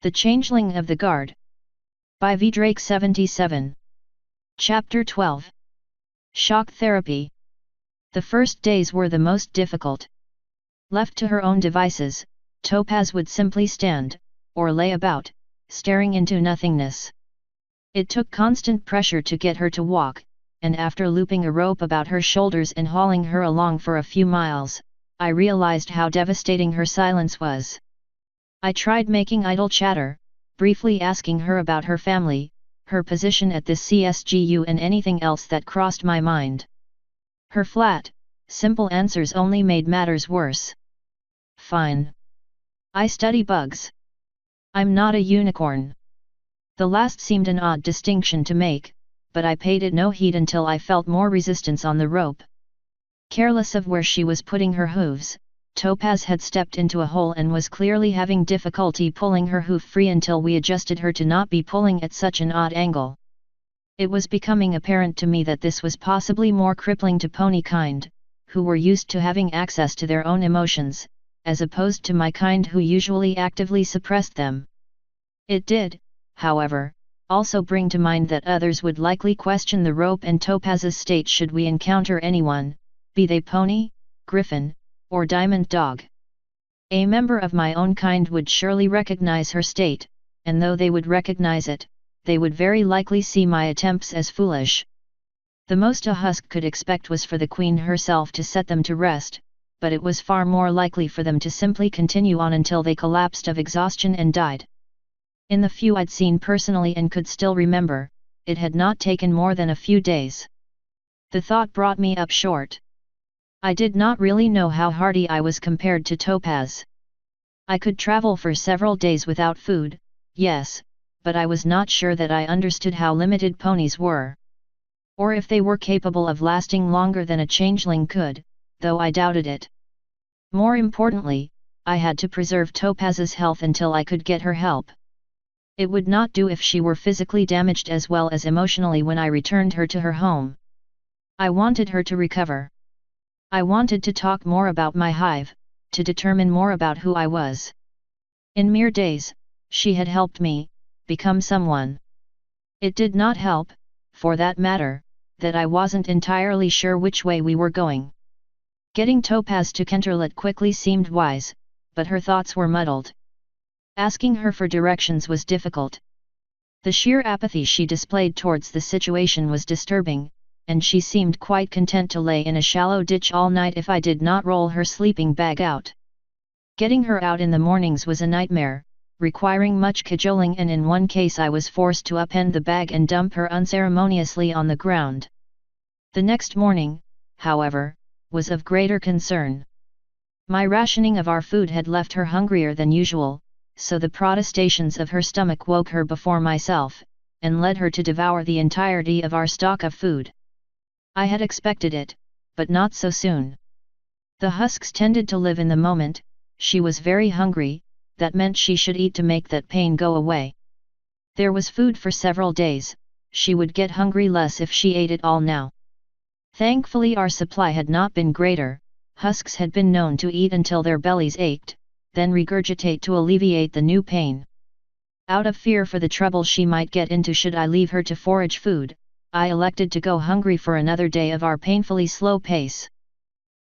The Changeling of the Guard. By V. Drake 77. Chapter 12. Shock Therapy. The first days were the most difficult. Left to her own devices, Topaz would simply stand, or lay about, staring into nothingness. It took constant pressure to get her to walk, and after looping a rope about her shoulders and hauling her along for a few miles, I realized how devastating her silence was. I tried making idle chatter, briefly asking her about her family, her position at this CSGU and anything else that crossed my mind. Her flat, simple answers only made matters worse. Fine. I study bugs. I'm not a unicorn. The last seemed an odd distinction to make, but I paid it no heed until I felt more resistance on the rope. Careless of where she was putting her hooves, Topaz had stepped into a hole and was clearly having difficulty pulling her hoof free until we adjusted her to not be pulling at such an odd angle. It was becoming apparent to me that this was possibly more crippling to pony kind, who were used to having access to their own emotions, as opposed to my kind who usually actively suppressed them. It did, however, also bring to mind that others would likely question the rope and Topaz's state should we encounter anyone, be they pony, griffin, or diamond dog. A member of my own kind would surely recognize her state, and though they would recognize it, they would very likely see my attempts as foolish. The most a husk could expect was for the queen herself to set them to rest, but it was far more likely for them to simply continue on until they collapsed of exhaustion and died. In the few I'd seen personally and could still remember, it had not taken more than a few days. The thought brought me up short. I did not really know how hardy I was compared to Topaz. I could travel for several days without food, yes, but I was not sure that I understood how limited ponies were. Or if they were capable of lasting longer than a changeling could, though I doubted it. More importantly, I had to preserve Topaz's health until I could get her help. It would not do if she were physically damaged as well as emotionally when I returned her to her home. I wanted her to recover. I wanted to talk more about my hive, to determine more about who I was. In mere days, she had helped me become someone. It did not help, for that matter, that I wasn't entirely sure which way we were going. Getting Topaz to Kenterlet quickly seemed wise, but her thoughts were muddled. Asking her for directions was difficult. The sheer apathy she displayed towards the situation was disturbing, and she seemed quite content to lay in a shallow ditch all night if I did not roll her sleeping bag out. Getting her out in the mornings was a nightmare, requiring much cajoling, and in one case I was forced to upend the bag and dump her unceremoniously on the ground. The next morning, however, was of greater concern. My rationing of our food had left her hungrier than usual, so the protestations of her stomach woke her before myself, and led her to devour the entirety of our stock of food. I had expected it, but not so soon. The husks tended to live in the moment. She was very hungry, that meant she should eat to make that pain go away. There was food for several days, she would get hungry less if she ate it all now. Thankfully our supply had not been greater. Husks had been known to eat until their bellies ached, then regurgitate to alleviate the new pain. Out of fear for the trouble she might get into should I leave her to forage food, I elected to go hungry for another day of our painfully slow pace.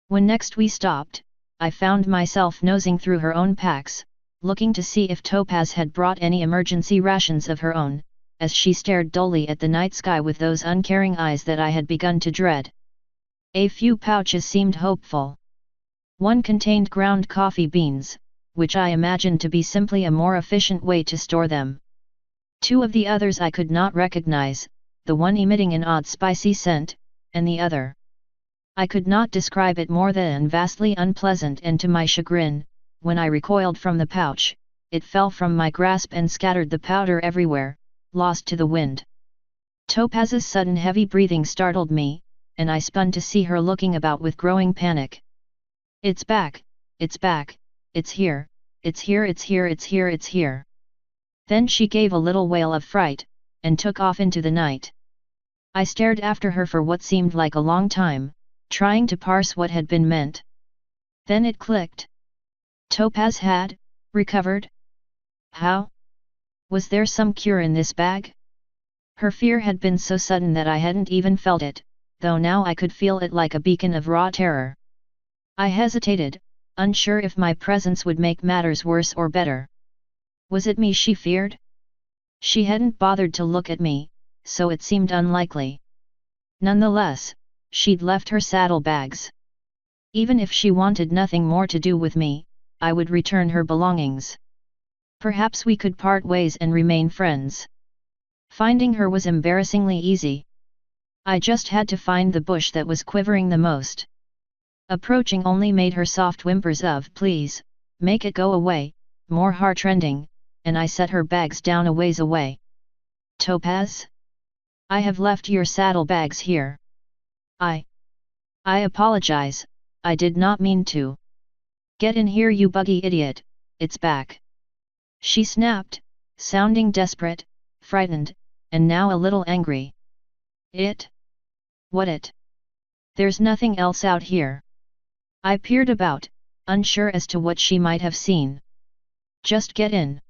When next we stopped, I found myself nosing through her own packs, looking to see if Topaz had brought any emergency rations of her own, as she stared dully at the night sky with those uncaring eyes that I had begun to dread. A few pouches seemed hopeful. One contained ground coffee beans, which I imagined to be simply a more efficient way to store them. Two of the others I could not recognize, the one emitting an odd spicy scent, and the other. I could not describe it more than vastly unpleasant, and to my chagrin, when I recoiled from the pouch, it fell from my grasp and scattered the powder everywhere, lost to the wind. Topaz's sudden heavy breathing startled me, and I spun to see her looking about with growing panic. "It's back, it's back, it's here, it's here, it's here, it's here, it's here." Then she gave a little wail of fright, and took off into the night. I stared after her for what seemed like a long time, trying to parse what had been meant. Then it clicked. Topaz had recovered? How? Was there some cure in this bag? Her fear had been so sudden that I hadn't even felt it, though now I could feel it like a beacon of raw terror. I hesitated, unsure if my presence would make matters worse or better. Was it me she feared? She hadn't bothered to look at me, so it seemed unlikely. Nonetheless, she'd left her saddlebags. Even if she wanted nothing more to do with me, I would return her belongings. Perhaps we could part ways and remain friends. Finding her was embarrassingly easy. I just had to find the bush that was quivering the most. Approaching only made her soft whimpers of "please, make it go away," more heart-rending, and I set her bags down a ways away. "Topaz? I have left your saddlebags here. I apologize, I did not mean to." "Get in here, you buggy idiot, it's back," she snapped, sounding desperate, frightened, and now a little angry. "It? What it? There's nothing else out here." I peered about, unsure as to what she might have seen. "Just get in.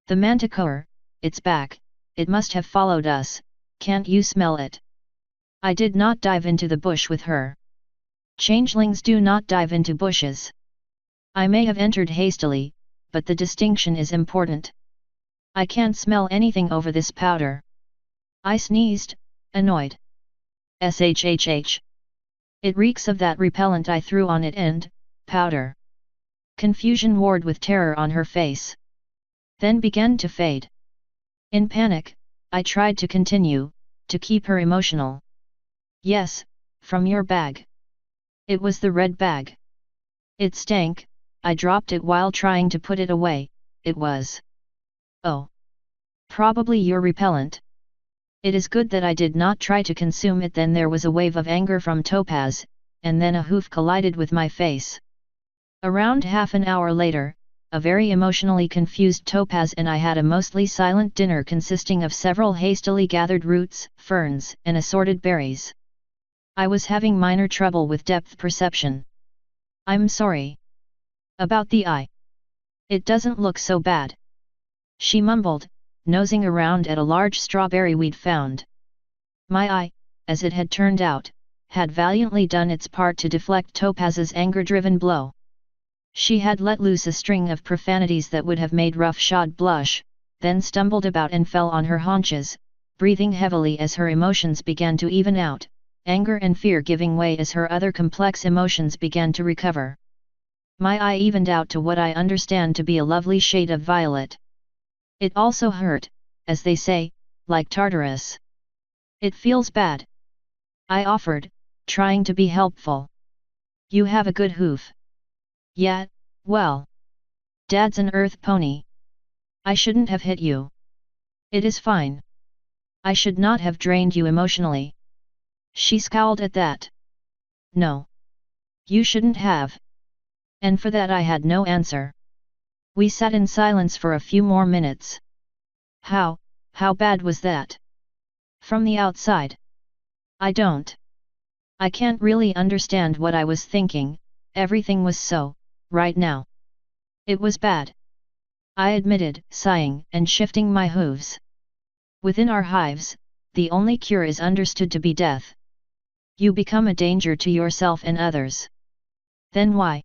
The manticore, it's back, it must have followed us, can't you smell it?" I did not dive into the bush with her. Changelings do not dive into bushes. I may have entered hastily, but the distinction is important. "I can't smell anything over this powder." I sneezed, annoyed. "Shhh. It reeks of that repellent I threw on it and, powder." Confusion warred with terror on her face. Then began to fade. In panic, I tried to continue, to keep her emotional. "Yes, from your bag. It was the red bag. It stank, I dropped it while trying to put it away, it was." "Oh. Probably your repellent. It is good that I did not try to consume it." Then there was a wave of anger from Topaz, and then a hoof collided with my face. Around half an hour later, a very emotionally confused Topaz and I had a mostly silent dinner consisting of several hastily gathered roots, ferns, and assorted berries. I was having minor trouble with depth perception. "I'm sorry. About the eye. It doesn't look so bad," she mumbled, nosing around at a large strawberry we'd found. My eye, as it had turned out, had valiantly done its part to deflect Topaz's anger-driven blow. She had let loose a string of profanities that would have made roughshod blush, then stumbled about and fell on her haunches, breathing heavily as her emotions began to even out, anger and fear giving way as her other complex emotions began to recover. My eye evened out to what I understand to be a lovely shade of violet. It also hurt, as they say, like Tartarus. "It feels bad," I offered, trying to be helpful. "You have a good hoof." "Yeah, well. Dad's an earth pony. I shouldn't have hit you." "It is fine. I should not have drained you emotionally." She scowled at that. "No. You shouldn't have." And for that I had no answer. We sat in silence for a few more minutes. How bad was that?" "From the outside. I can't really understand what I was thinking, everything was so, right now. It was bad," I admitted, sighing and shifting my hooves. "Within our hives, the only cure is understood to be death. You become a danger to yourself and others." "Then why?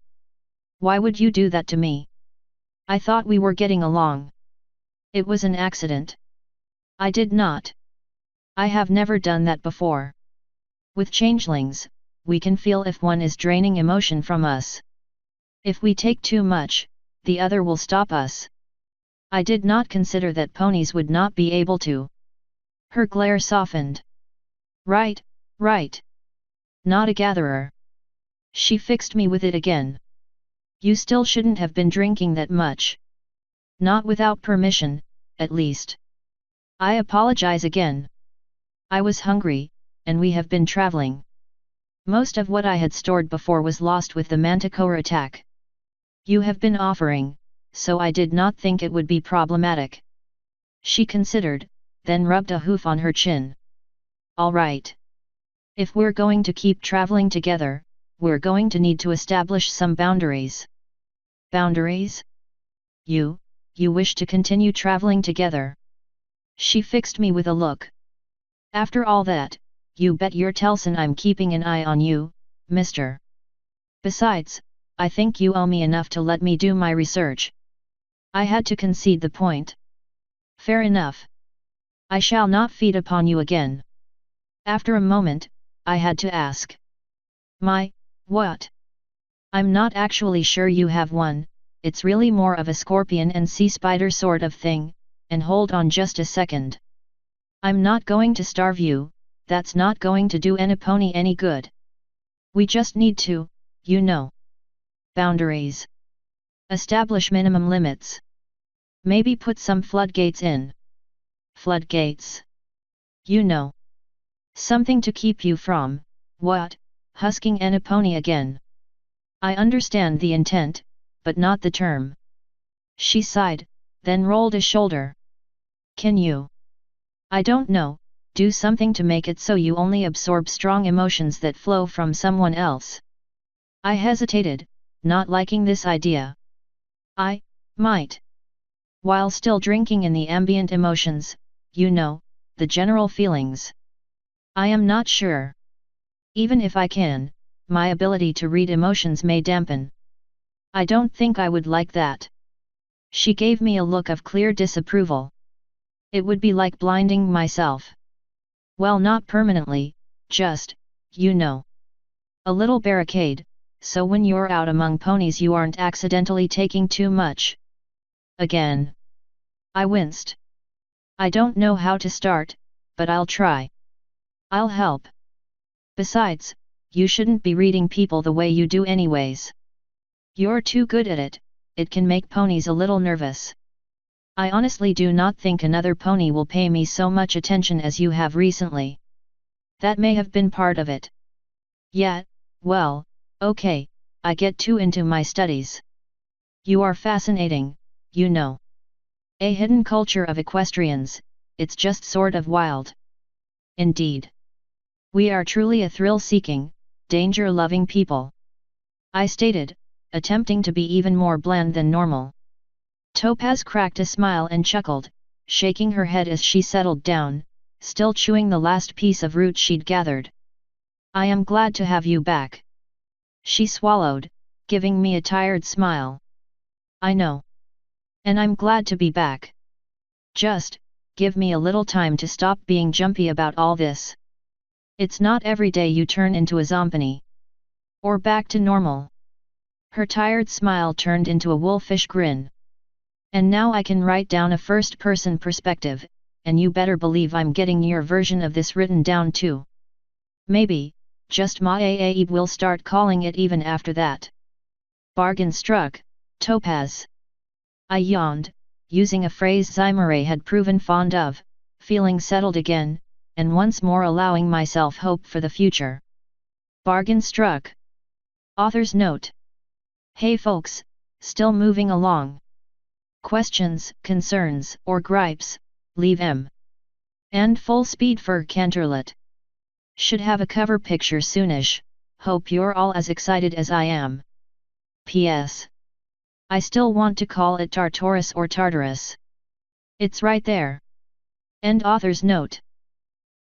Why would you do that to me? I thought we were getting along." "It was an accident. I did not. I have never done that before. With changelings, we can feel if one is draining emotion from us. If we take too much, the other will stop us. I did not consider that ponies would not be able to." Her glare softened. Right. Not a gatherer." She fixed me with it again. "You still shouldn't have been drinking that much. Not without permission, at least." "I apologize again. I was hungry, and we have been traveling. Most of what I had stored before was lost with the manticore attack. You have been offering, so I did not think it would be problematic." She considered, then rubbed a hoof on her chin. "All right. If we're going to keep traveling together, we're going to need to establish some boundaries." "Boundaries? You you wish to continue traveling together. She fixed me with a look. After all that, you bet your Telson I'm keeping an eye on you, mister. Besides, I think you owe me enough to let me do my research. I had to concede the point. Fair enough. I shall not feed upon you again. After a moment, I had to ask. What? I'm not actually sure you have one, it's really more of a scorpion and sea spider sort of thing, and hold on just a second. I'm not going to starve you, that's not going to do any pony any good. We just need to, you know. Boundaries. Establish minimum limits. Maybe put some floodgates in. Floodgates. You know. Something to keep you from, husking any pony again. I understand the intent, but not the term. She sighed, then rolled a shoulder. Can you? I don't know, do something to make it so you only absorb strong emotions that flow from someone else. I hesitated, not liking this idea. I might. While still drinking in the ambient emotions, you know, the general feelings. I am not sure. Even if I can, my ability to read emotions may dampen. I don't think I would like that. She gave me a look of clear disapproval. It would be like blinding myself. Well, not permanently, just, you know. A little barricade, so when you're out among ponies you aren't accidentally taking too much. Again. I winced. I don't know how to start, but I'll try. I'll help. Besides, you shouldn't be reading people the way you do anyways. You're too good at it, it can make ponies a little nervous. I honestly do not think another pony will pay me so much attention as you have recently. That may have been part of it. Yeah, well, okay, I get too into my studies. You are fascinating, you know. A hidden culture of equestrians, it's just sort of wild. Indeed. We are truly a thrill-seeking, danger-loving people. I stated, attempting to be even more bland than normal. Topaz cracked a smile and chuckled, shaking her head as she settled down, still chewing the last piece of root she'd gathered. I am glad to have you back. She swallowed, giving me a tired smile. I know. And I'm glad to be back. Just, give me a little time to stop being jumpy about all this. It's not every day you turn into a zombie. Or back to normal. Her tired smile turned into a wolfish grin. And now I can write down a first-person perspective, and you better believe I'm getting your version of this written down too. Maybe, just my Abe will start calling it even after that. Bargain struck, Topaz. I yawned, using a phrase Zimere had proven fond of, feeling settled again, and once more allowing myself hope for the future. Bargain struck. Author's note. Hey folks, still moving along. Questions, concerns, or gripes, leave em. And full speed for Canterlet. Should have a cover picture soonish, hope you're all as excited as I am. P.S. I still want to call it Tartarus or Tartarus. It's right there. End author's note.